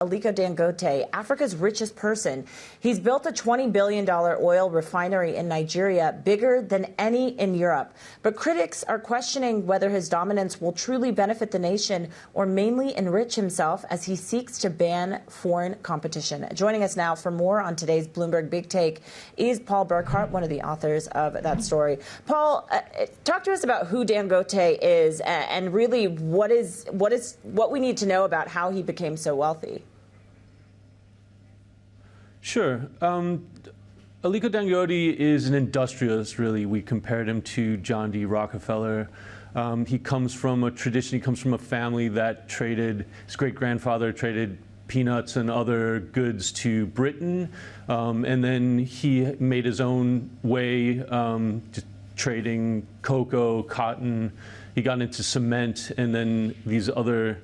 Aliko Dangote, Africa's richest person. He's built a $20 billion oil refinery in Nigeria, bigger than any in Europe. But critics are questioning whether his dominance will truly benefit the nation or mainly enrich himself as he seeks to ban foreign competition. Joining us now for more on today's Bloomberg Big Take is Paul Burkhardt, one of the authors of that story. Paul, talk to us about who Dangote is and really what we need to know about how he became so wealthy. Sure. Aliko Dangote is an industrialist, really. We compared him to John D. Rockefeller. He comes from a tradition, he comes from a family that traded, his great-grandfather traded peanuts and other goods to Britain, and then he made his own way to trading cocoa, cotton. He got into cement and then these other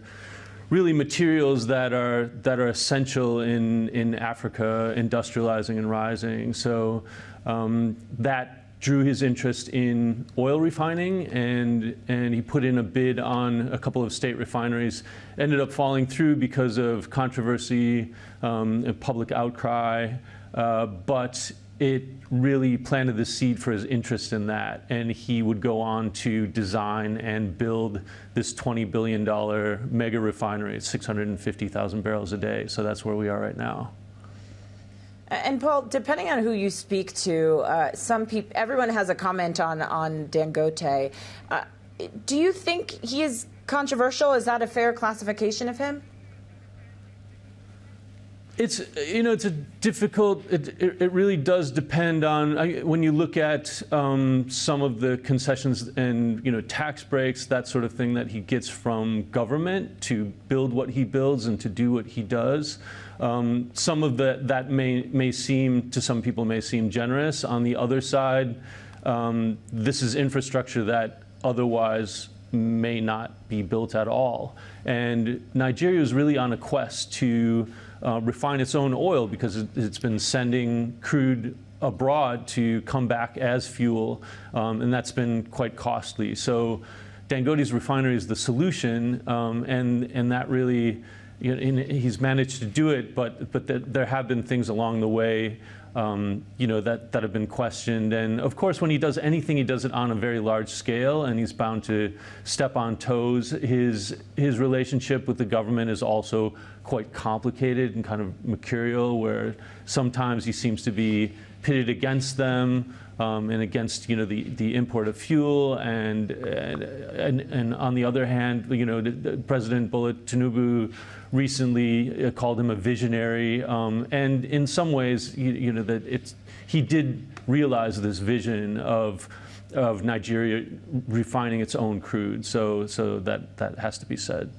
really materials that are essential in Africa, industrializing and rising. So that drew his interest in oil refining, and he put in a bid on a couple of state refineries. Ended up falling through because of controversy and public outcry, but it really planted the seed for his interest in that, and he would go on to design and build this $20 billion mega refinery. It's 650,000 barrels a day, so that's where we are right now. And Paul, depending on who you speak to, everyone has a comment on Dangote. Do you think he is controversial? Is that a fair classification of him? It's a difficult. It really does depend on when you look at some of the concessions and tax breaks, that sort of thing that he gets from government to build what he builds and to do what he does. Some of that may seem to some people may seem generous. On the other side, this is infrastructure that otherwise may not be built at all. And Nigeria is really on a quest to refine its own oil because it's been sending crude abroad to come back as fuel, and that's been quite costly. So Dangote's refinery is the solution, and that really, he's managed to do it, but there have been things along the way that have been questioned. And of course, when he does anything, he does it on a very large scale, and he's bound to step on toes. His relationship with the government is also quite complicated and kind of mercurial, where sometimes he seems to be pitted against them and against the import of fuel, and on the other hand, President Bola Tinubu recently called him a visionary, and in some ways, he did realize this vision of Nigeria refining its own crude. So that has to be said.